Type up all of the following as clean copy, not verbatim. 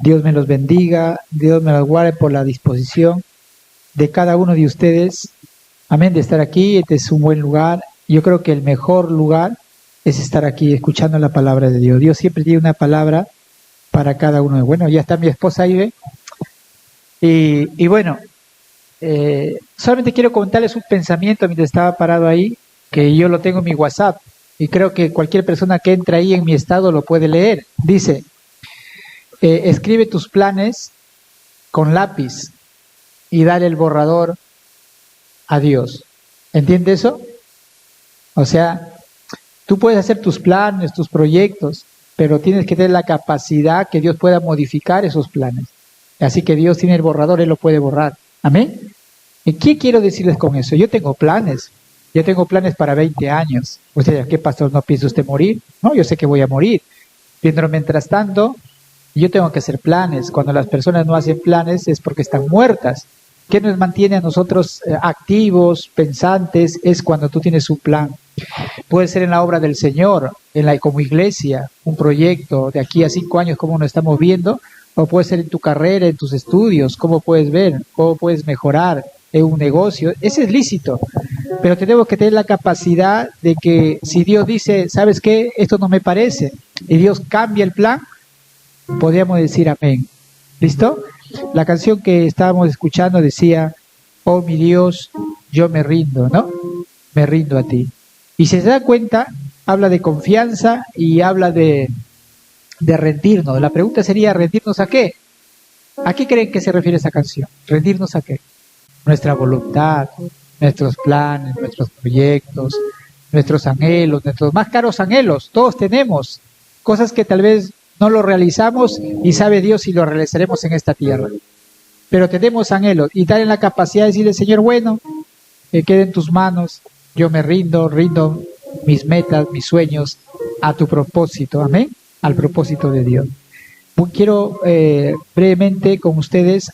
Dios me los bendiga, Dios me los guarde por la disposición de cada uno de ustedes. Amén, de estar aquí. Este es un buen lugar. Yo creo que el mejor lugar es estar aquí escuchando la palabra de Dios. Dios siempre tiene una palabra para cada uno. Bueno, ya está mi esposa ahí, ¿ve? Y bueno, solamente quiero comentarles un pensamiento mientras estaba parado ahí, que yo lo tengo en mi WhatsApp, y creo que cualquier persona que entre ahí en mi estado lo puede leer. Dice, escribe tus planes con lápiz y dale el borrador a Dios. ¿Entiendes eso? O sea, tú puedes hacer tus planes, tus proyectos, pero tienes que tener la capacidad que Dios pueda modificar esos planes. Así que Dios tiene el borrador, Él lo puede borrar. ¿Amén? ¿Y qué quiero decirles con eso? Yo tengo planes para 20 años. O sea, ¿qué pastor, no piensa usted morir? No, yo sé que voy a morir. Pero mientras tanto, yo tengo que hacer planes. Cuando las personas no hacen planes es porque están muertas. ¿Qué nos mantiene a nosotros activos, pensantes? Es cuando tú tienes un plan. Puede ser en la obra del Señor, como iglesia, un proyecto de aquí a 5 años como nos estamos viendo, o puede ser en tu carrera, en tus estudios, cómo puedes ver, cómo puedes mejorar en un negocio. Ese es lícito, pero tenemos que tener la capacidad de que si Dios dice, ¿sabes qué? Esto no me parece, y Dios cambia el plan, podríamos decir amén. ¿Listo? La canción que estábamos escuchando decía, oh mi Dios, yo me rindo, ¿no? Me rindo a ti. Y si se da cuenta, habla de confianza y habla de rendirnos. La pregunta sería, ¿rendirnos a qué? ¿A qué creen que se refiere esa canción? ¿Rendirnos a qué? Nuestra voluntad, nuestros planes, nuestros proyectos, nuestros anhelos, nuestros más caros anhelos. Todos tenemos cosas que tal vez no lo realizamos y sabe Dios si lo realizaremos en esta tierra. Pero tenemos anhelos y dar en la capacidad de decirle, Señor, bueno, que quede en tus manos, yo me rindo mis metas, mis sueños a tu propósito, amén, al propósito de Dios. Quiero brevemente con ustedes,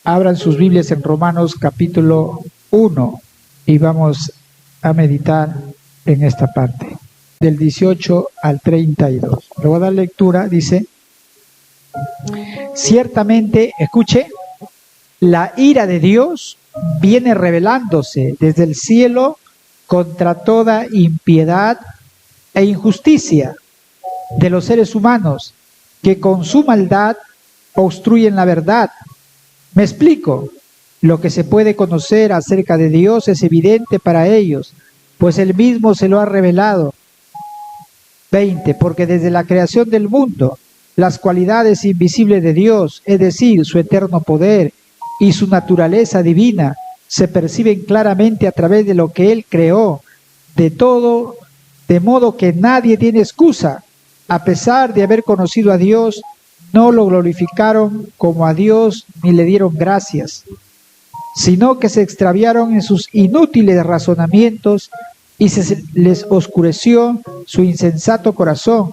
abran sus Biblias en Romanos capítulo 1 y vamos a meditar en esta parte, del 18 al 32. Le voy a dar lectura, dice, ciertamente, escuche, la ira de Dios viene revelándose desde el cielo contra toda impiedad e injusticia de los seres humanos que con su maldad obstruyen la verdad. Me explico. Lo que se puede conocer acerca de Dios es evidente para ellos, pues Él mismo se lo ha revelado. 20. Porque desde la creación del mundo, las cualidades invisibles de Dios, es decir, su eterno poder y su naturaleza divina, se perciben claramente a través de lo que Él creó, de modo que nadie tiene excusa. A pesar de haber conocido a Dios, no lo glorificaron como a Dios ni le dieron gracias, sino que se extraviaron en sus inútiles razonamientos y se les oscureció su insensato corazón.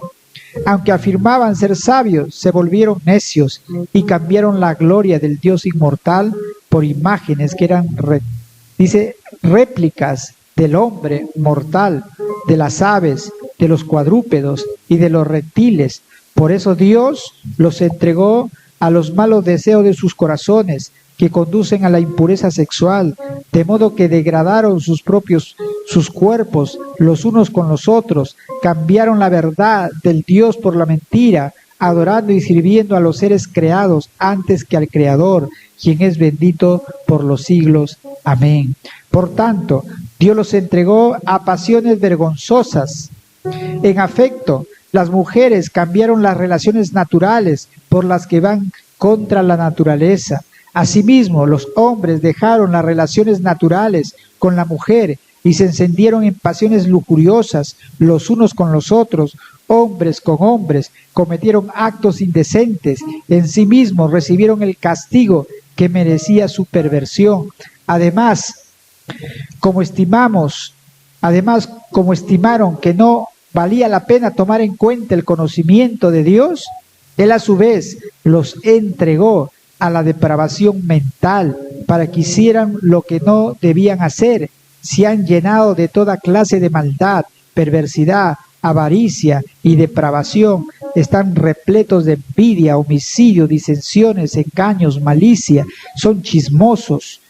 Aunque afirmaban ser sabios, se volvieron necios y cambiaron la gloria del Dios inmortal por imágenes que eran, réplicas del hombre mortal, de las aves, de los cuadrúpedos y de los reptiles. Por eso Dios los entregó a los malos deseos de sus corazones, que conducen a la impureza sexual, de modo que degradaron sus cuerpos los unos con los otros, cambiaron la verdad del Dios por la mentira, adorando y sirviendo a los seres creados antes que al Creador, quien es bendito por los siglos. Amén. Por tanto, Dios los entregó a pasiones vergonzosas. En afecto, las mujeres cambiaron las relaciones naturales por las que van contra la naturaleza. Asimismo, los hombres dejaron las relaciones naturales con la mujer y se encendieron en pasiones lujuriosas los unos con los otros. Hombres con hombres cometieron actos indecentes, en sí mismos recibieron el castigo que merecía su perversión. Además, como estimaron que no valía la pena tomar en cuenta el conocimiento de Dios, Él a su vez los entregó a la depravación mental para que hicieran lo que no debían hacer. Se han llenado de toda clase de maldad, perversidad, avaricia y depravación, están repletos de envidia, homicidio, disensiones, engaños, malicia, son chismosos,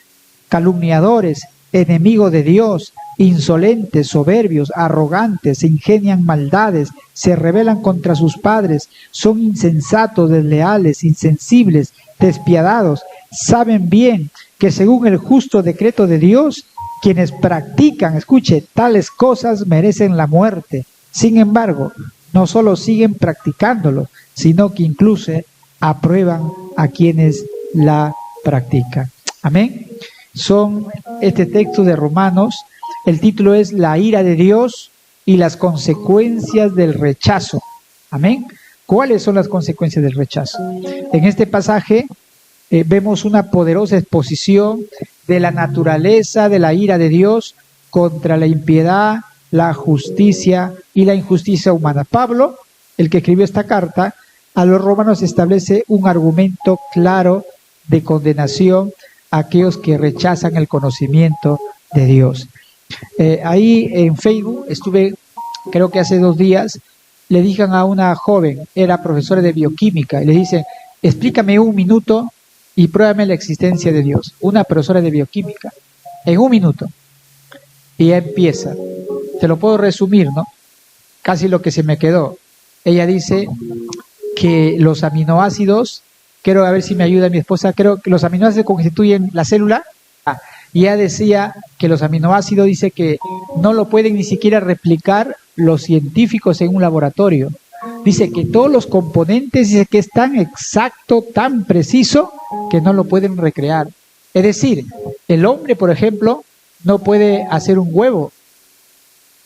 calumniadores, enemigos de Dios, insolentes, soberbios, arrogantes, se ingenian maldades, se rebelan contra sus padres, son insensatos, desleales, insensibles, despiadados, saben bien que según el justo decreto de Dios, quienes practican, escuche, tales cosas merecen la muerte. Sin embargo, no solo siguen practicándolo, sino que incluso aprueban a quienes la practican. Amén. Son este texto de Romanos, el título es La ira de Dios y las consecuencias del rechazo. Amén. ¿Cuáles son las consecuencias del rechazo? En este pasaje vemos una poderosa exposición de la naturaleza de la ira de Dios contra la impiedad, la justicia y la injusticia humana. Pablo, el que escribió esta carta, a los romanos establece un argumento claro de condenación a aquellos que rechazan el conocimiento de Dios. Ahí en Facebook estuve, creo que hace 2 días, le dijeron a una joven, era profesora de bioquímica, y le dicen, explícame 1 minuto y pruébame la existencia de Dios. Una profesora de bioquímica, en 1 minuto. Y ya empieza. Te lo puedo resumir, ¿no? Casi lo que se me quedó. Ella dice que los aminoácidos, quiero a ver si me ayuda mi esposa, creo que los aminoácidos constituyen la célula. Y ella decía que los aminoácidos, dice que no lo pueden ni siquiera replicar los científicos en un laboratorio. Dice que todos los componentes, dice que es tan exacto, tan preciso, que no lo pueden recrear. Es decir, el hombre, por ejemplo, no puede hacer un huevo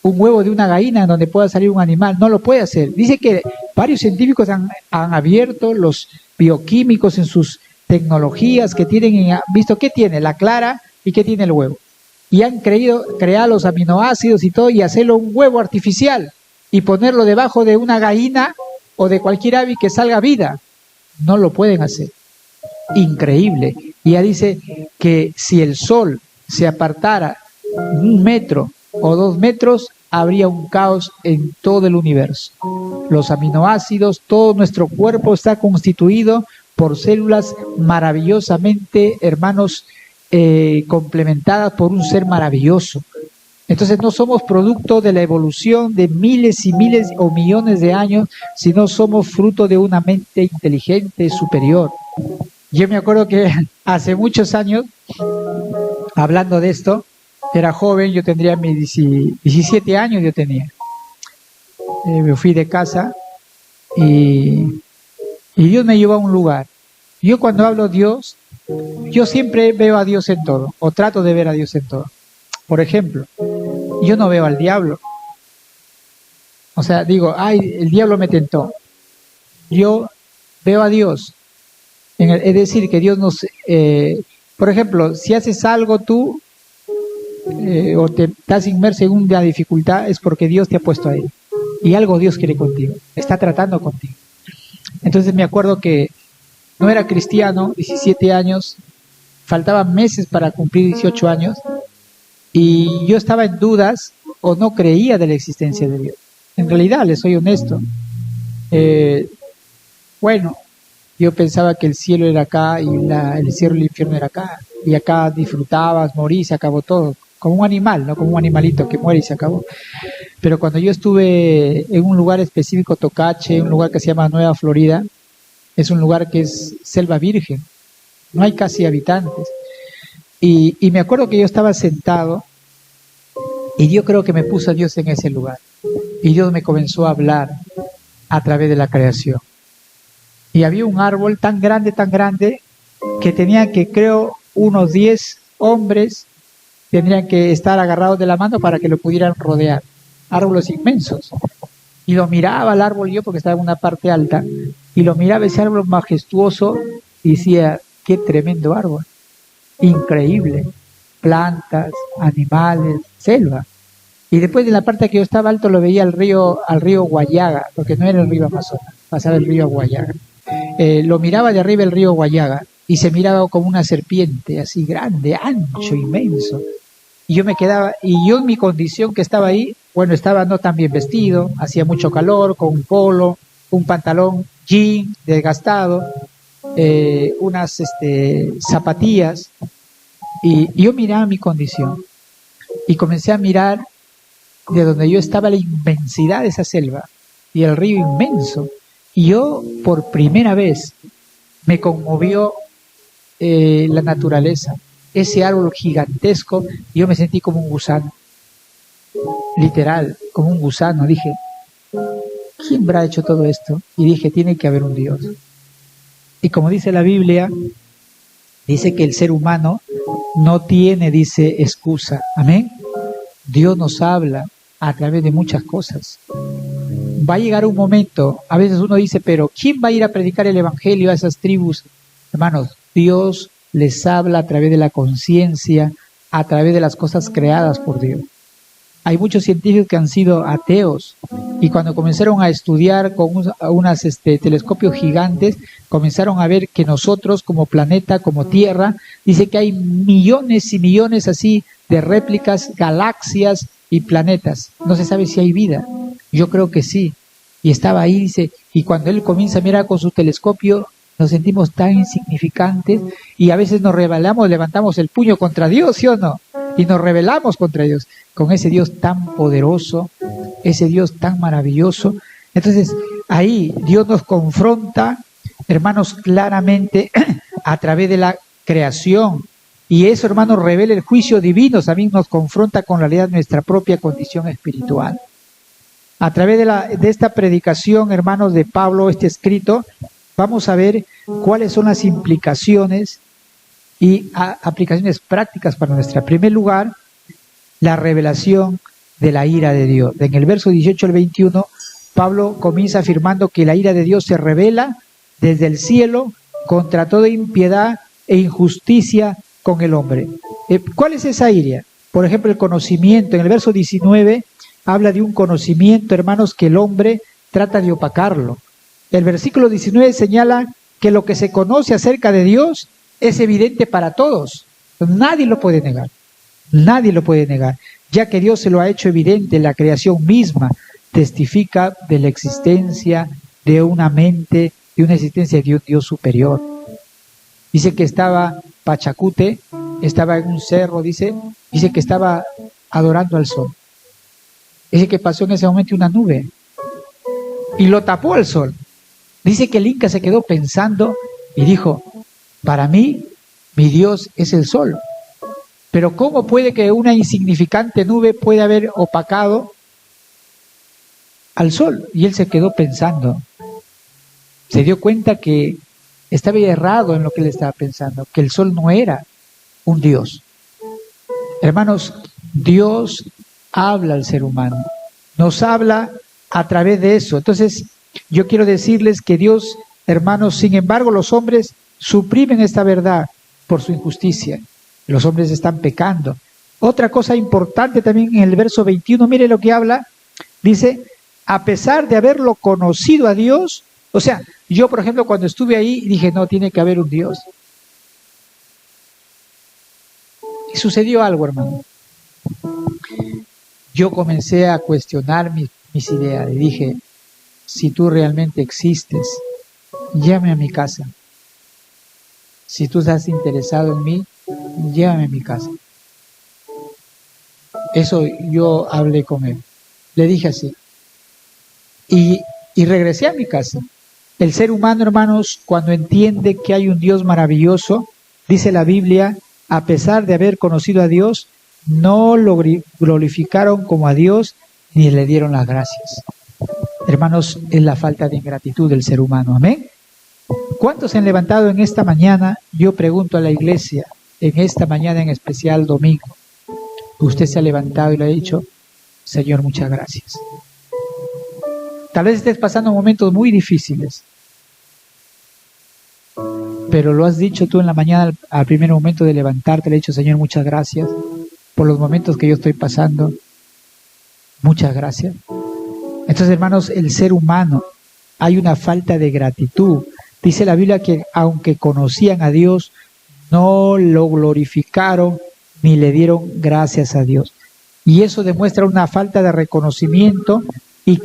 de una gallina donde pueda salir un animal, no lo puede hacer. Dice que varios científicos han abierto, los bioquímicos en sus tecnologías que tienen, visto qué tiene la clara y qué tiene el huevo. Y han crear los aminoácidos y todo y hacerlo un huevo artificial y ponerlo debajo de una gallina o de cualquier ave que salga vida. No lo pueden hacer. Increíble. Y ella dice que si el sol se apartara 1 metro o 2 metros, habría un caos en todo el universo. Los aminoácidos, todo nuestro cuerpo está constituido por células maravillosamente, hermanos, complementadas por un ser maravilloso. Entonces no somos producto de la evolución de miles y miles o millones de años, sino somos fruto de una mente inteligente superior. Yo me acuerdo que hace muchos años, hablando de esto, era joven, yo tendría mis 17 años, yo tenía. Me fui de casa y Dios me llevó a un lugar. Yo cuando hablo de Dios, yo siempre veo a Dios en todo, o trato de ver a Dios en todo. Por ejemplo, yo no veo al diablo. O sea, digo, ay, el diablo me tentó. Yo veo a Dios. Es decir, que Dios nos... por ejemplo, si haces algo tú, o te estás inmerso en una dificultad, es porque Dios te ha puesto ahí. Y algo Dios quiere contigo. Está tratando contigo. Entonces me acuerdo que no era cristiano, 17 años, faltaban meses para cumplir 18 años, y yo estaba en dudas o no creía de la existencia de Dios. En realidad, les soy honesto. Bueno, yo pensaba que el cielo era acá y el cielo y el infierno era acá, y acá disfrutabas, morí, se acabó todo, como un animal, no como un animalito que muere y se acabó. Pero cuando yo estuve en un lugar específico, Tocache, un lugar que se llama Nueva Florida, es un lugar que es selva virgen, no hay casi habitantes. Y me acuerdo que yo estaba sentado y yo creo que me puso a Dios en ese lugar. Y Dios me comenzó a hablar a través de la creación. Y había un árbol tan grande, que tenía que, creo, unos 10 hombres tendrían que estar agarrados de la mano para que lo pudieran rodear. Árboles inmensos. Y lo miraba al árbol yo porque estaba en una parte alta. Y lo miraba ese árbol majestuoso y decía, qué tremendo árbol. Increíble. Plantas, animales, selva. Y después de la parte que yo estaba alto lo veía al río Guayaga, porque no era el río Amazonas, pasaba el río Guayaga. Lo miraba de arriba el río Guayaga y se miraba como una serpiente, así grande, ancho, inmenso. y yo me quedaba, y yo en mi condición que estaba ahí, bueno, estaba no tan bien vestido, hacía mucho calor, con un polo, un pantalón jean desgastado, unas zapatillas, y yo miraba mi condición, y comencé a mirar de donde yo estaba la inmensidad de esa selva, y el río inmenso, y yo por primera vez me conmovió la naturaleza, ese árbol gigantesco, y yo me sentí como un gusano, literal, como un gusano. Dije, ¿quién habrá hecho todo esto? Y dije, tiene que haber un Dios. Y como dice la Biblia, dice que el ser humano no tiene, dice, excusa. Amén. Dios nos habla a través de muchas cosas. Va a llegar un momento, a veces uno dice, pero ¿quién va a ir a predicar el evangelio a esas tribus? Hermanos, Dios les habla a través de la conciencia, a través de las cosas creadas por Dios. Hay muchos científicos que han sido ateos y cuando comenzaron a estudiar con unos telescopios gigantes, comenzaron a ver que nosotros como planeta, como Tierra, dice que hay millones y millones así de réplicas, galaxias y planetas. No se sabe si hay vida. Yo creo que sí. Y estaba ahí, dice, y cuando él comienza a mirar con su telescopio, nos sentimos tan insignificantes y a veces nos rebelamos, levantamos el puño contra Dios, ¿sí o no? Y nos rebelamos contra Dios, con ese Dios tan poderoso, ese Dios tan maravilloso. Entonces, ahí Dios nos confronta, hermanos, claramente a través de la creación. Y eso, hermanos, revela el juicio divino, también nos confronta con la realidad de nuestra propia condición espiritual. A través de esta predicación, hermanos, de Pablo, este escrito, vamos a ver cuáles son las implicaciones y aplicaciones prácticas para nuestra. En primer lugar, la revelación de la ira de Dios. En el verso 18 al 21, Pablo comienza afirmando que la ira de Dios se revela desde el cielo contra toda impiedad e injusticia con el hombre. ¿Cuál es esa ira? Por ejemplo, el conocimiento. En el verso 19 habla de un conocimiento, hermanos, que el hombre trata de opacarlo. El versículo 19 señala que lo que se conoce acerca de Dios es evidente para todos. Nadie lo puede negar. Nadie lo puede negar. Ya que Dios se lo ha hecho evidente, la creación misma testifica de la existencia de una mente, de una existencia de un Dios superior. Dice que estaba Pachacute, estaba en un cerro, dice que estaba adorando al sol. Dice que pasó en ese momento una nube y lo tapó al sol. Dice que el Inca se quedó pensando y dijo, para mí, mi Dios es el sol. Pero ¿cómo puede que una insignificante nube pueda haber opacado al sol? Y él se quedó pensando. Se dio cuenta que estaba errado en lo que él estaba pensando, que el sol no era un Dios. Hermanos, Dios habla al ser humano, nos habla a través de eso. Entonces, yo quiero decirles que Dios, hermanos, sin embargo, los hombres suprimen esta verdad por su injusticia. Los hombres están pecando. Otra cosa importante también en el verso 21, mire lo que habla, dice, a pesar de haberlo conocido a Dios, o sea, yo por ejemplo cuando estuve ahí dije, no, tiene que haber un Dios. Y sucedió algo, hermano. Yo comencé a cuestionar mis ideas y dije, si tú realmente existes, llévame a mi casa. Si tú estás interesado en mí, llévame a mi casa. Eso yo hablé con él. Le dije así. Y regresé a mi casa. El ser humano, hermanos, cuando entiende que hay un Dios maravilloso, dice la Biblia, a pesar de haber conocido a Dios, no lo glorificaron como a Dios ni le dieron las gracias. Hermanos, es la falta de ingratitud del ser humano. Amén. ¿Cuántos se han levantado en esta mañana? Yo pregunto a la iglesia, en esta mañana en especial, domingo, usted se ha levantado y le ha dicho, Señor, muchas gracias. Tal vez estés pasando momentos muy difíciles, pero lo has dicho tú en la mañana al primer momento de levantarte, le has dicho, Señor, muchas gracias por los momentos que yo estoy pasando. Muchas gracias. Entonces, hermanos, el ser humano, hay una falta de gratitud. Dice la Biblia que aunque conocían a Dios, no lo glorificaron ni le dieron gracias a Dios. Y eso demuestra una falta de reconocimiento y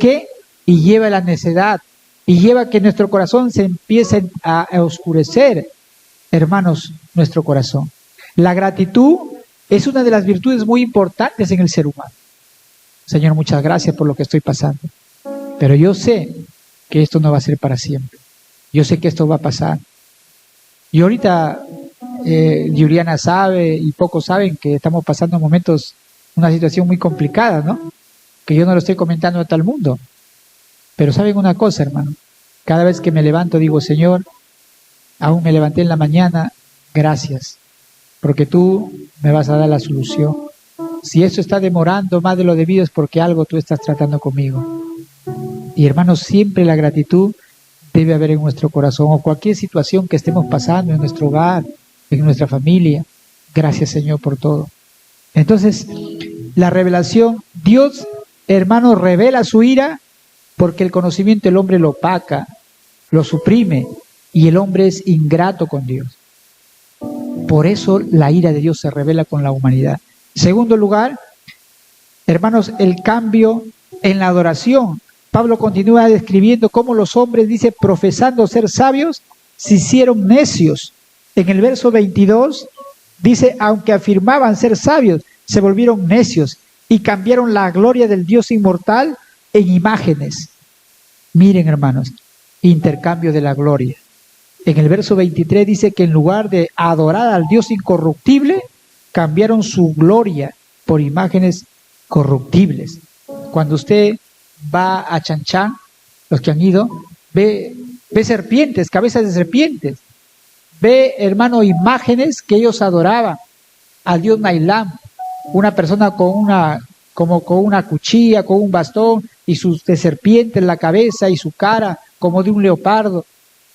lleva a la necedad y lleva a que nuestro corazón se empiece a oscurecer, hermanos, nuestro corazón. La gratitud es una de las virtudes muy importantes en el ser humano. Señor, muchas gracias por lo que estoy pasando, pero yo sé que esto no va a ser para siempre. Yo sé que esto va a pasar. Y ahorita Juliana sabe y pocos saben que estamos pasando momentos, una situación muy complicada, ¿no? Que yo no lo estoy comentando a todo el mundo. Pero saben una cosa, hermano, cada vez que me levanto digo, Señor, aún me levanté en la mañana, gracias, porque tú me vas a dar la solución. Si esto está demorando más de lo debido es porque algo tú estás tratando conmigo. Y hermanos, siempre la gratitud debe haber en nuestro corazón, o cualquier situación que estemos pasando en nuestro hogar, en nuestra familia. Gracias, Señor, por todo. Entonces, la revelación, Dios, hermanos, revela su ira porque el conocimiento el hombre lo opaca, lo suprime, y el hombre es ingrato con Dios. Por eso la ira de Dios se revela con la humanidad. Segundo lugar, hermanos, el cambio en la adoración. Pablo continúa describiendo cómo los hombres, dice, profesando ser sabios, se hicieron necios. En el verso 22 dice, aunque afirmaban ser sabios, se volvieron necios y cambiaron la gloria del Dios inmortal en imágenes. Miren, hermanos, intercambio de la gloria. En el verso 23 dice que en lugar de adorar al Dios incorruptible, cambiaron su gloria por imágenes corruptibles. Cuando usted va a Chanchán, los que han ido, ve serpientes, cabezas de serpientes. Ve, hermano, imágenes que ellos adoraban al dios Nailam, una persona con una cuchilla, con un bastón y de serpiente en la cabeza y su cara como de un leopardo.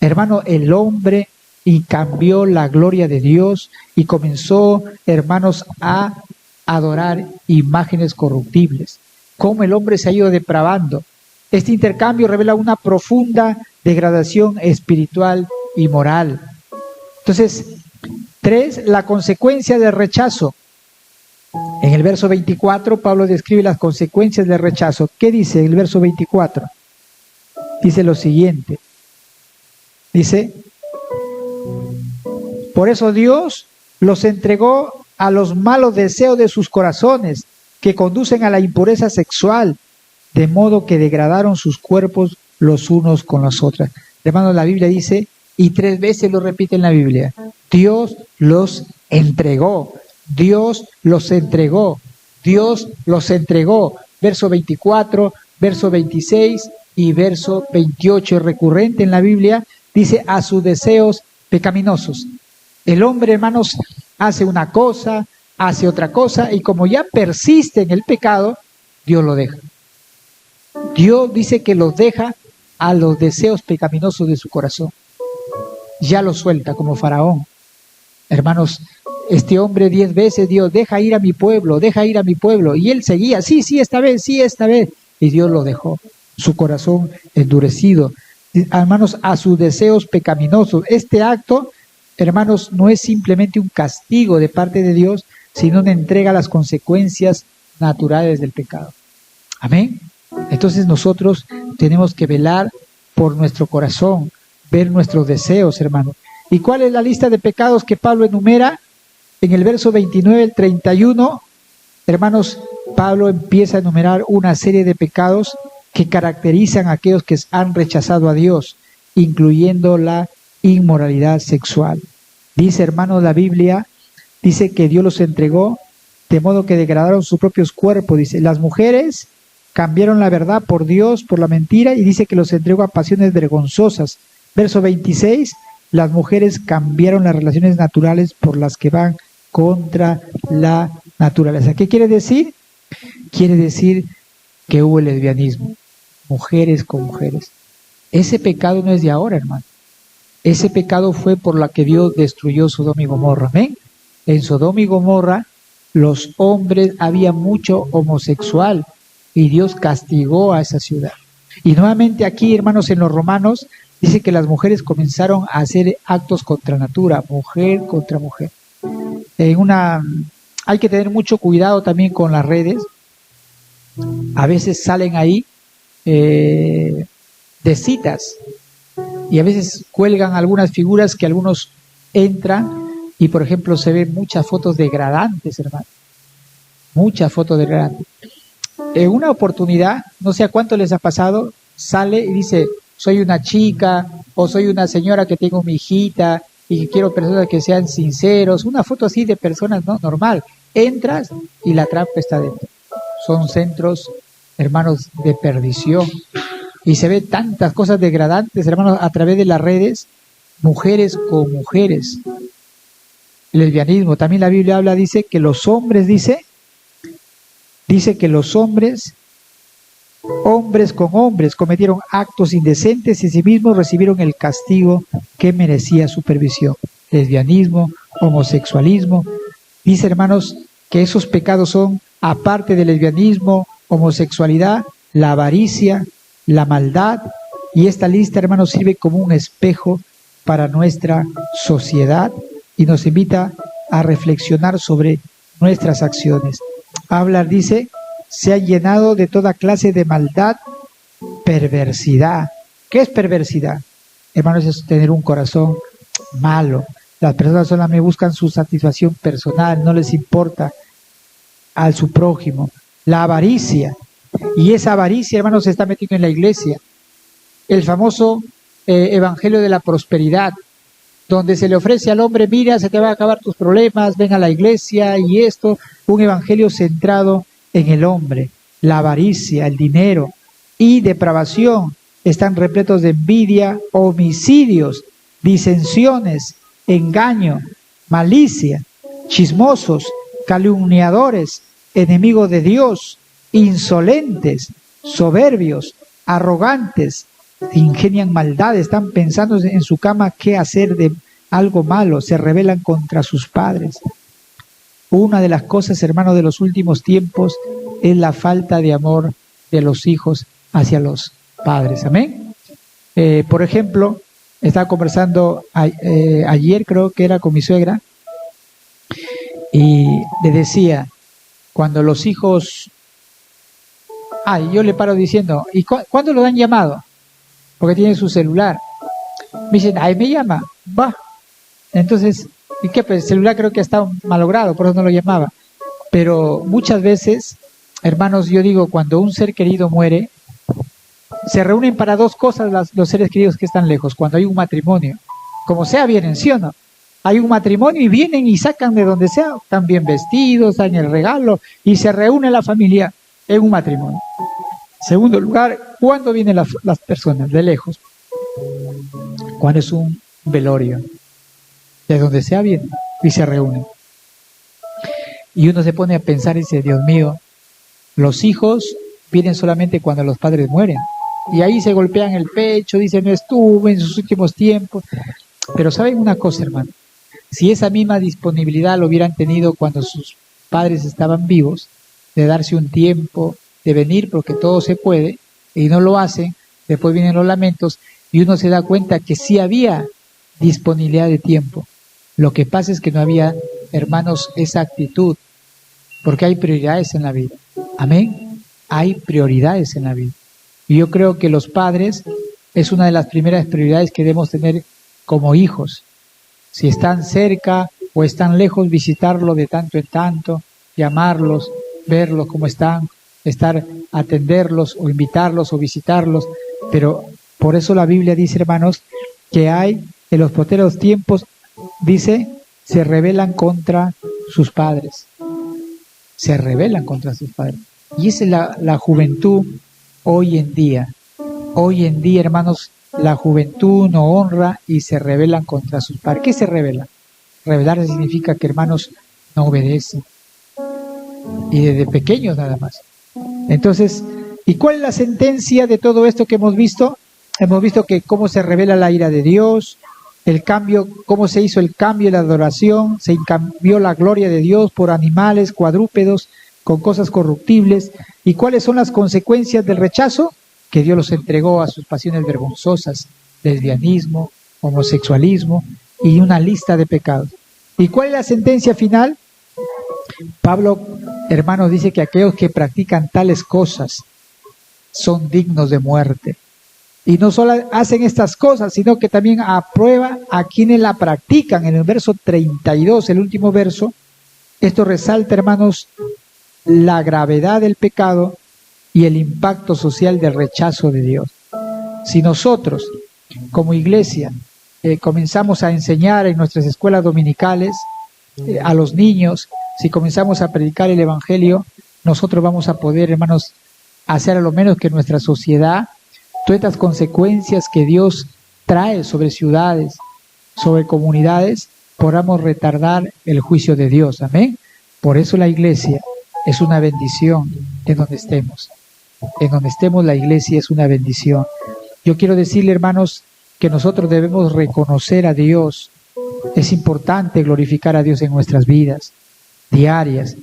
Hermano, el hombre y cambió la gloria de Dios y comenzó, hermanos, a adorar imágenes corruptibles. Cómo el hombre se ha ido depravando. Este intercambio revela una profunda degradación espiritual y moral. Entonces, 3, la consecuencia del rechazo. En el verso 24, Pablo describe las consecuencias del rechazo. ¿Qué dice el verso 24? Dice lo siguiente. Dice, por eso Dios los entregó a los malos deseos de sus corazones, que conducen a la impureza sexual, de modo que degradaron sus cuerpos los unos con los otros. Hermanos, la Biblia dice, y 3 veces lo repite en la Biblia, Dios los entregó, Dios los entregó, Dios los entregó. Verso 24, verso 26 y verso 28, recurrente en la Biblia, dice, a sus deseos pecaminosos. El hombre, hermanos, hace una cosa, hace otra cosa, y como ya persiste en el pecado, Dios lo deja. Dios dice que los deja a los deseos pecaminosos de su corazón. Ya lo suelta como Faraón. Hermanos, este hombre 10 veces, Dios, deja ir a mi pueblo, deja ir a mi pueblo. Y él seguía, sí, esta vez. Y Dios lo dejó. Su corazón endurecido. Hermanos, a sus deseos pecaminosos. Este acto, hermanos, no es simplemente un castigo de parte de Dios, sino una entrega a las consecuencias naturales del pecado. Amén. Entonces nosotros tenemos que velar por nuestro corazón, ver nuestros deseos, hermanos. ¿Y cuál es la lista de pecados que Pablo enumera? En el verso 29 al 31, hermanos, Pablo empieza a enumerar una serie de pecados que caracterizan a aquellos que han rechazado a Dios, incluyendo la inmoralidad sexual. Dice, hermanos, la Biblia dice que Dios los entregó de modo que degradaron sus propios cuerpos. Dice, las mujeres cambiaron la verdad por Dios, por la mentira, y dice que los entregó a pasiones vergonzosas. Verso 26, las mujeres cambiaron las relaciones naturales por las que van contra la naturaleza. ¿Qué quiere decir? Quiere decir que hubo el lesbianismo, mujeres con mujeres. Ese pecado no es de ahora, hermano. Ese pecado fue por la que Dios destruyó Sodoma y Gomorra. ¿Ven? En Sodoma y Gomorra los hombres, había mucho homosexual y Dios castigó a esa ciudad. Y nuevamente aquí, hermanos, en los Romanos dice que las mujeres comenzaron a hacer actos contra natura, mujer contra mujer. En una hay que tener mucho cuidado también con las redes. A veces salen ahí de citas y a veces cuelgan algunas figuras que algunos entran y, por ejemplo, se ven muchas fotos degradantes, hermano. Muchas fotos degradantes. En una oportunidad, no sé a cuánto les ha pasado, sale y dice, soy una chica o soy una señora que tengo mi hijita y que quiero personas que sean sinceros. Una foto así de personas, ¿no? Normal. Entras y la trampa está dentro. Son centros, hermanos, de perdición. Y se ve tantas cosas degradantes, hermanos, a través de las redes, mujeres con mujeres. El lesbianismo, también la Biblia habla, dice que los hombres, dice que los hombres con hombres, cometieron actos indecentes y asimismo recibieron el castigo que merecía su perversión. Lesbianismo, homosexualismo. Dice, hermanos, que esos pecados son, aparte del lesbianismo, homosexualidad, la avaricia, la maldad, y esta lista, hermanos, sirve como un espejo para nuestra sociedad y nos invita a reflexionar sobre nuestras acciones. Hablar, dice, se ha llenado de toda clase de maldad, perversidad. ¿Qué es perversidad? Hermanos, es tener un corazón malo. Las personas solamente buscan su satisfacción personal, no les importa a su prójimo. La avaricia. Y esa avaricia, hermanos, se está metiendo en la iglesia. El famoso evangelio de la prosperidad, donde se le ofrece al hombre, mira, se te van a acabar tus problemas, ven a la iglesia y esto, un evangelio centrado en el hombre. La avaricia, el dinero y depravación están repletos de envidia, homicidios, disensiones, engaño, malicia, chismosos, calumniadores, enemigos de Dios, insolentes, soberbios, arrogantes, ingenian maldades, están pensando en su cama qué hacer de algo malo, se rebelan contra sus padres. Una de las cosas, hermanos, de los últimos tiempos es la falta de amor de los hijos hacia los padres. Amén. Por ejemplo, estaba conversando ayer, creo que era con mi suegra, y le decía, cuando los hijos, yo le paro diciendo, ¿y cuándo lo dan llamado? Porque tiene su celular. Me dicen, me llama, va. Entonces, ¿y qué? Pues el celular creo que está malogrado, por eso no lo llamaba. Pero muchas veces, hermanos, yo digo, cuando un ser querido muere, se reúnen para dos cosas los seres queridos que están lejos, cuando hay un matrimonio. Como sea, vienen, ¿sí o no? Hay un matrimonio y vienen y sacan de donde sea, están bien vestidos, dan el regalo y se reúne la familia en un matrimonio. Segundo lugar, ¿cuándo vienen las personas? De lejos. Cuando es un velorio. De donde sea vienen y se reúnen. Y uno se pone a pensar y dice, Dios mío, los hijos vienen solamente cuando los padres mueren. Y ahí se golpean el pecho, dicen, no estuve en sus últimos tiempos. Pero ¿saben una cosa, hermano? Si esa misma disponibilidad lo hubieran tenido cuando sus padres estaban vivos, de darse un tiempo, de venir porque todo se puede, y no lo hacen, después vienen los lamentos, y uno se da cuenta que sí había disponibilidad de tiempo. Lo que pasa es que no había, hermanos, esa actitud, porque hay prioridades en la vida. Amén. Hay prioridades en la vida. Y yo creo que los padres es una de las primeras prioridades que debemos tener como hijos. Si están cerca o están lejos, visitarlos de tanto en tanto, llamarlos, verlos cómo están, atenderlos o invitarlos o visitarlos. Pero por eso la Biblia dice, hermanos, que hay en los postreros tiempos, dice, se rebelan contra sus padres. Se rebelan contra sus padres. Y esa es la juventud hoy en día. Hoy en día, hermanos, la juventud no honra y se rebelan contra sus padres. ¿Qué se rebelan? Rebelarse significa que, hermanos, no obedecen. Y desde pequeños nada más. Entonces, ¿y cuál es la sentencia de todo esto que hemos visto? Hemos visto que cómo se revela la ira de Dios, el cambio, cómo se hizo el cambio de la adoración, se cambió la gloria de Dios por animales, cuadrúpedos, con cosas corruptibles. ¿Y cuáles son las consecuencias del rechazo? Que Dios los entregó a sus pasiones vergonzosas, lesbianismo, homosexualismo y una lista de pecados. ¿Y cuál es la sentencia final? Pablo, hermanos, dice que aquellos que practican tales cosas son dignos de muerte. Y no solo hacen estas cosas, sino que también aprueba a quienes la practican. En el verso 32, el último verso, esto resalta, hermanos, la gravedad del pecado y el impacto social del rechazo de Dios. Si nosotros, como iglesia, comenzamos a enseñar en nuestras escuelas dominicales a los niños, si comenzamos a predicar el Evangelio, nosotros vamos a poder, hermanos, hacer a lo menos que nuestra sociedad, todas estas consecuencias que Dios trae sobre ciudades, sobre comunidades, podamos retardar el juicio de Dios. Amén. Por eso la iglesia es una bendición en donde estemos. En donde estemos la iglesia es una bendición. Yo quiero decirle, hermanos, que nosotros debemos reconocer a Dios. Es importante glorificar a Dios en nuestras vidas diarias.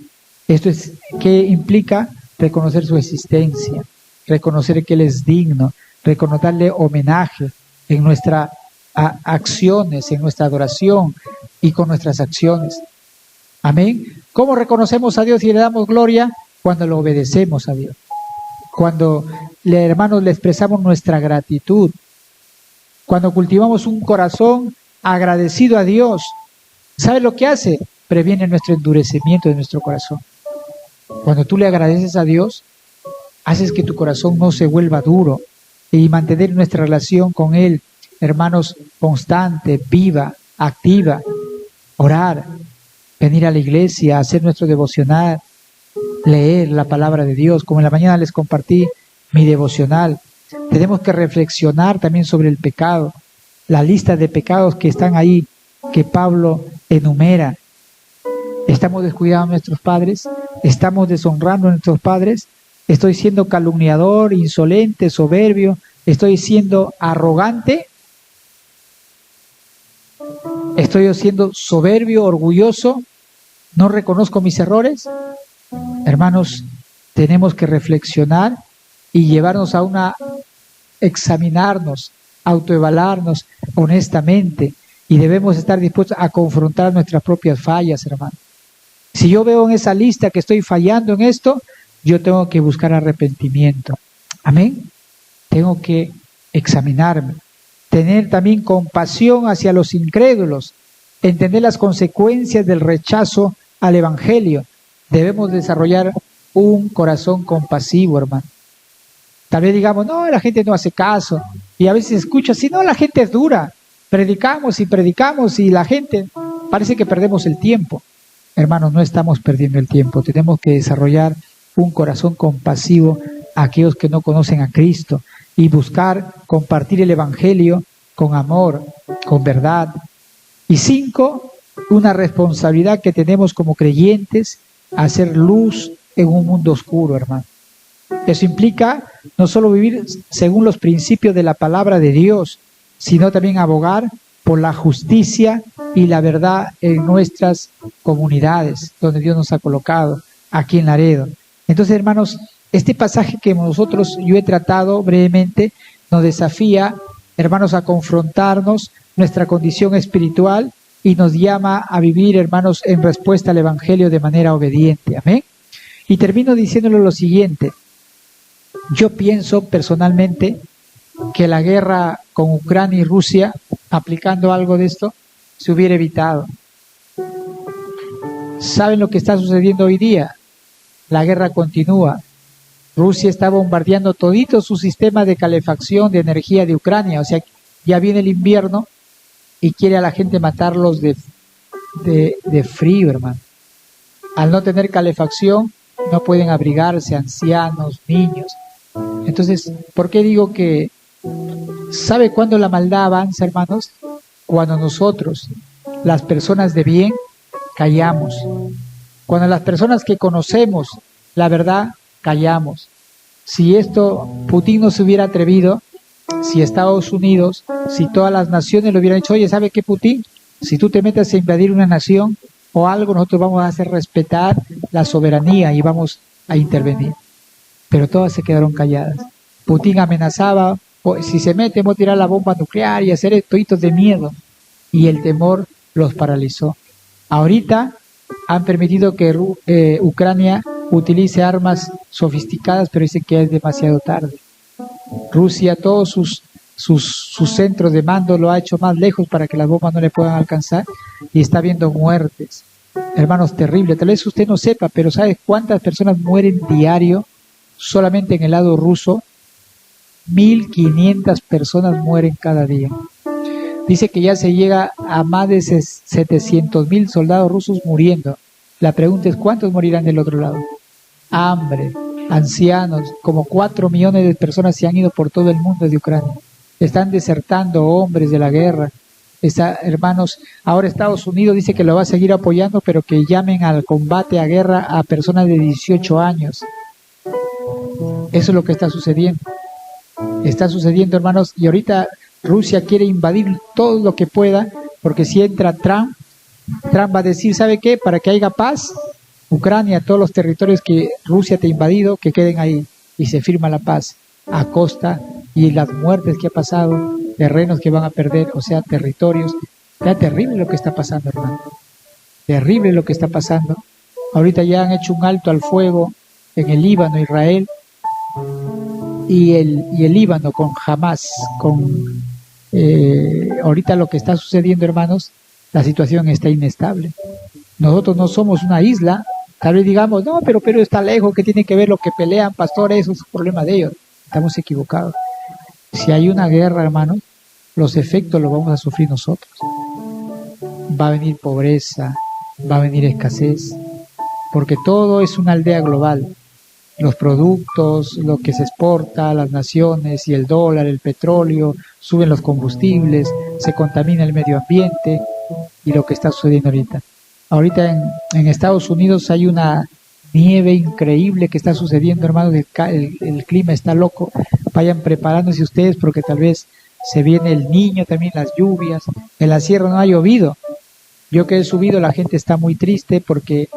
Esto es que implica reconocer su existencia, reconocer que Él es digno, reconocerle homenaje en nuestras acciones, en nuestra adoración y con nuestras acciones. Amén. ¿Cómo reconocemos a Dios y le damos gloria? Cuando lo obedecemos a Dios. Cuando, hermanos, le expresamos nuestra gratitud. Cuando cultivamos un corazón agradecido a Dios. ¿Sabe lo que hace? Previene nuestro endurecimiento de nuestro corazón. Cuando tú le agradeces a Dios, haces que tu corazón no se vuelva duro y mantener nuestra relación con Él, hermanos, constante, viva, activa, orar, venir a la iglesia, hacer nuestro devocional, leer la palabra de Dios, como en la mañana les compartí mi devocional. Tenemos que reflexionar también sobre el pecado, la lista de pecados que están ahí, que Pablo enumera. ¿Estamos descuidando a nuestros padres? ¿Estamos deshonrando a nuestros padres? ¿Estoy siendo calumniador, insolente, soberbio? ¿Estoy siendo arrogante? ¿Estoy siendo soberbio, orgulloso? ¿No reconozco mis errores? Hermanos, tenemos que reflexionar y llevarnos a examinarnos, autoevaluarnos honestamente, y debemos estar dispuestos a confrontar nuestras propias fallas, hermano. Si yo veo en esa lista que estoy fallando en esto, yo tengo que buscar arrepentimiento. Amén. Tengo que examinarme, tener también compasión hacia los incrédulos, entender las consecuencias del rechazo al Evangelio. Debemos desarrollar un corazón compasivo, hermano. Tal vez digamos, no, la gente no hace caso. Y a veces escucho así, no, la gente es dura. Predicamos y la gente, parece que perdemos el tiempo. Hermanos, no estamos perdiendo el tiempo. Tenemos que desarrollar un corazón compasivo a aquellos que no conocen a Cristo y buscar compartir el Evangelio con amor, con verdad. Y 5, una responsabilidad que tenemos como creyentes, hacer luz en un mundo oscuro, hermano. Eso implica no solo vivir según los principios de la palabra de Dios, sino también abogar por la justicia y la verdad en nuestras comunidades, donde Dios nos ha colocado, aquí en Laredo. Entonces, hermanos, este pasaje que yo he tratado brevemente, nos desafía, hermanos, a confrontarnos nuestra condición espiritual y nos llama a vivir, hermanos, en respuesta al Evangelio de manera obediente. Amén. Y termino diciéndole lo siguiente. Yo pienso personalmente que la guerra con Ucrania y Rusia, aplicando algo de esto, se hubiera evitado. ¿Saben lo que está sucediendo hoy día? La guerra continúa. Rusia está bombardeando todito su sistema de calefacción de energía de Ucrania. O sea, ya viene el invierno y quiere a la gente matarlos de frío, hermano. Al no tener calefacción, no pueden abrigarse ancianos, niños. Entonces, ¿por qué digo que sabe cuándo la maldad avanza, hermanos? Cuando nosotros, las personas de bien, callamos. Cuando las personas que conocemos la verdad, callamos. Si Putin no se hubiera atrevido, si Estados Unidos, si todas las naciones lo hubieran dicho, oye, ¿sabe qué, Putin? Si tú te metes a invadir una nación o algo, nosotros vamos a hacer respetar la soberanía y vamos a intervenir. Pero todas se quedaron calladas. Putin amenazaba, si se mete, vamos a tirar la bomba nuclear y hacer esto de miedo. Y el temor los paralizó. Ahorita han permitido que Ucrania utilice armas sofisticadas, pero dicen que ya es demasiado tarde. Rusia, todos sus centros de mando lo ha hecho más lejos para que las bombas no le puedan alcanzar y está habiendo muertes. Hermanos, terrible. Tal vez usted no sepa, pero ¿sabe cuántas personas mueren diario solamente en el lado ruso? 1.500 personas mueren cada día. Dice que ya se llega a más de 700.000 soldados rusos muriendo. La pregunta es, ¿cuántos morirán del otro lado? Hambre, ancianos, como 4 millones de personas se han ido por todo el mundo de Ucrania. Están desertando hombres de la guerra. Hermanos, ahora Estados Unidos dice que lo va a seguir apoyando, pero que llamen al combate, a guerra, a personas de 18 años. Eso es lo que está sucediendo. Está sucediendo, hermanos, y ahorita Rusia quiere invadir todo lo que pueda, porque si entra Trump va a decir, ¿sabe qué? Para que haya paz, Ucrania, todos los territorios que Rusia te ha invadido, que queden ahí, y se firma la paz, a costa, y las muertes que ha pasado, terrenos que van a perder, o sea, territorios. Ya terrible lo que está pasando, hermano. Terrible lo que está pasando. Ahorita ya han hecho un alto al fuego en el Líbano, Israel, y el Líbano con Hamas, ahorita lo que está sucediendo, hermanos, la situación está inestable. Nosotros no somos una isla, tal vez digamos, no, pero está lejos, ¿qué tiene que ver lo que pelean pastores? Eso es un problema de ellos. Estamos equivocados. Si hay una guerra, hermanos, los efectos los vamos a sufrir nosotros. Va a venir pobreza, va a venir escasez, porque todo es una aldea global. Los productos, lo que se exporta, las naciones y el dólar, el petróleo, suben los combustibles, se contamina el medio ambiente y lo que está sucediendo ahorita. Ahorita en Estados Unidos hay una nieve increíble que está sucediendo, hermanos, el clima está loco. Vayan preparándose ustedes porque tal vez se viene el Niño, también las lluvias. En la sierra no ha llovido. Yo que he subido, la gente está muy triste porque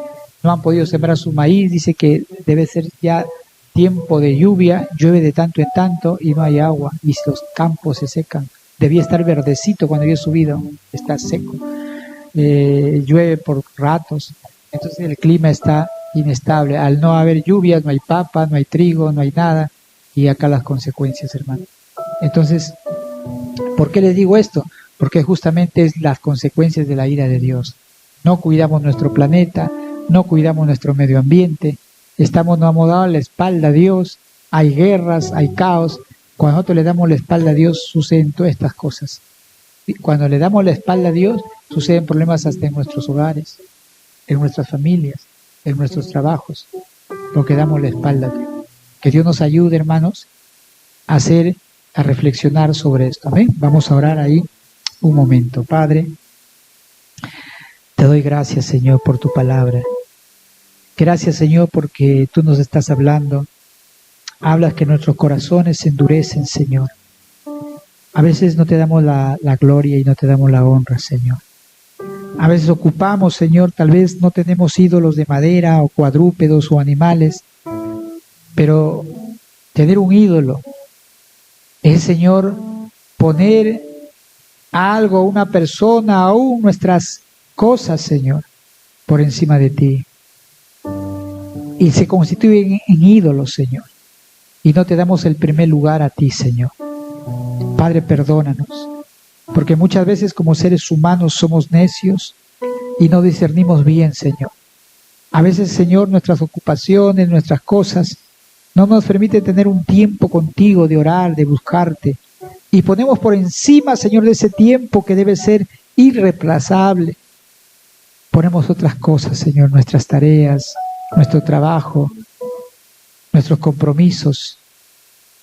no han podido sembrar su maíz. Dice que debe ser ya tiempo de lluvia, llueve de tanto en tanto y no hay agua y los campos se secan. Debía estar verdecito cuando yo he subido, está seco. Llueve por ratos, entonces el clima está inestable. Al no haber lluvias, no hay papa, no hay trigo, no hay nada, y acá las consecuencias, hermano. Entonces, ¿por qué les digo esto? Porque justamente es las consecuencias de la ira de Dios. No cuidamos nuestro planeta, no cuidamos nuestro medio ambiente, no hemos dado la espalda a Dios, hay guerras, hay caos. Cuando nosotros le damos la espalda a Dios, suceden todas estas cosas. Y cuando le damos la espalda a Dios, suceden problemas hasta en nuestros hogares, en nuestras familias, en nuestros trabajos, porque damos la espalda a Dios. Que Dios nos ayude, hermanos, a reflexionar sobre esto. Amén. Vamos a orar ahí un momento. Padre, te doy gracias, Señor, por tu palabra. Gracias, Señor, porque tú nos estás hablando. Hablas que nuestros corazones se endurecen, Señor. A veces no te damos la gloria y no te damos la honra, Señor. A veces ocupamos, Señor, tal vez no tenemos ídolos de madera o cuadrúpedos o animales, pero tener un ídolo es, Señor, poner algo, una persona, aún nuestras cosas, Señor, por encima de ti. Y se constituyen en ídolos, Señor. Y no te damos el primer lugar a ti, Señor. Padre, perdónanos, porque muchas veces como seres humanos somos necios y no discernimos bien, Señor. A veces, Señor, nuestras ocupaciones, nuestras cosas, no nos permiten tener un tiempo contigo de orar, de buscarte. Y ponemos por encima, Señor, de ese tiempo que debe ser irreemplazable. Ponemos otras cosas, Señor, nuestras tareas, nuestro trabajo, nuestros compromisos,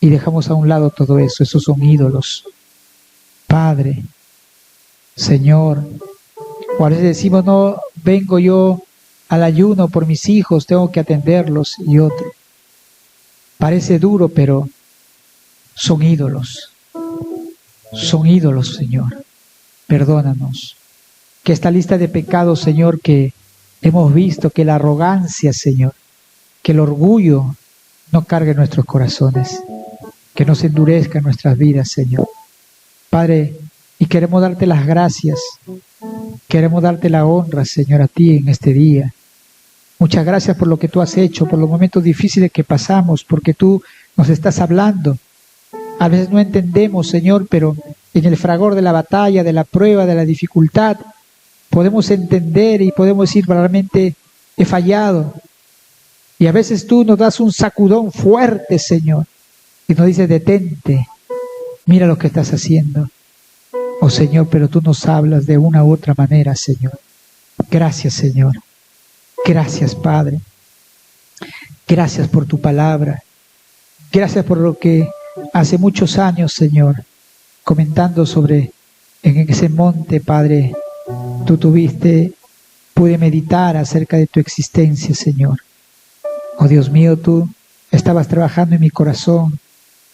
y dejamos a un lado todo eso. Esos son ídolos. Padre, Señor, o a veces decimos, no, vengo yo al ayuno por mis hijos, tengo que atenderlos, y otro. Parece duro, pero son ídolos. Son ídolos, Señor. Perdónanos. Que esta lista de pecados, Señor, que hemos visto, que la arrogancia, Señor, que el orgullo no cargue nuestros corazones, que no se endurezca en nuestras vidas, Señor. Padre, y queremos darte las gracias, queremos darte la honra, Señor, a ti en este día, Muchas gracias por lo que tú has hecho, por los momentos difíciles que pasamos, porque tú nos estás hablando. A veces no entendemos, Señor, pero en el fragor de la batalla, de la prueba, de la dificultad, podemos entender y podemos decir, realmente he fallado. Y a veces tú nos das un sacudón fuerte, Señor, y nos dices, detente, mira lo que estás haciendo. Oh Señor, pero tú nos hablas de una u otra manera, Señor. Gracias, Señor. Gracias, Padre. Gracias por tu palabra. Gracias por lo que hace muchos años, Señor, comentando sobre en ese monte, Padre, tú pude meditar acerca de tu existencia, Señor. Oh Dios mío, tú estabas trabajando en mi corazón.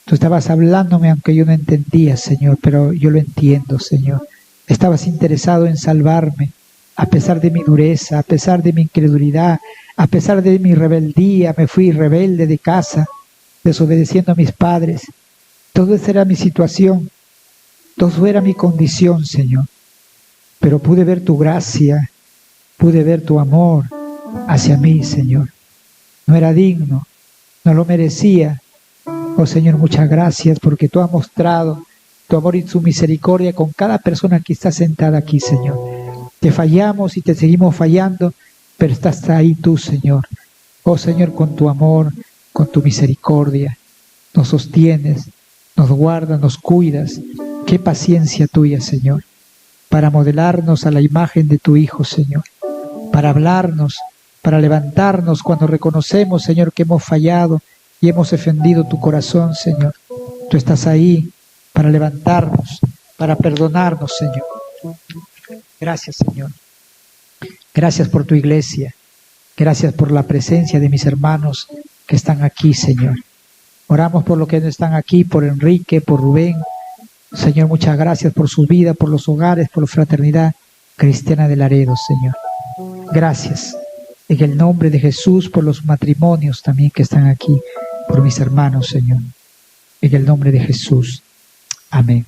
Tú estabas hablándome aunque yo no entendía, Señor, pero yo lo entiendo, Señor. Estabas interesado en salvarme, a pesar de mi dureza, a pesar de mi incredulidad, a pesar de mi rebeldía. Me fui rebelde de casa, desobedeciendo a mis padres. Todo esa era mi situación, todo era mi condición, Señor. Pero pude ver tu gracia, pude ver tu amor hacia mí, Señor. No era digno, no lo merecía. Oh Señor, muchas gracias porque tú has mostrado tu amor y tu misericordia con cada persona que está sentada aquí, Señor. Te fallamos y te seguimos fallando, pero estás ahí tú, Señor. Oh Señor, con tu amor, con tu misericordia, nos sostienes, nos guardas, nos cuidas. Qué paciencia tuya, Señor, para modelarnos a la imagen de tu Hijo, Señor, para hablarnos, para levantarnos cuando reconocemos, Señor, que hemos fallado y hemos ofendido tu corazón, Señor. Tú estás ahí para levantarnos, para perdonarnos, Señor. Gracias, Señor. Gracias por tu iglesia. Gracias por la presencia de mis hermanos que están aquí, Señor. Oramos por los que no están aquí, por Enrique, por Rubén. Señor, muchas gracias por su vida, por los hogares, por la fraternidad cristiana de Laredo, Señor. Gracias. En el nombre de Jesús, por los matrimonios también que están aquí, por mis hermanos, Señor. En el nombre de Jesús. Amén.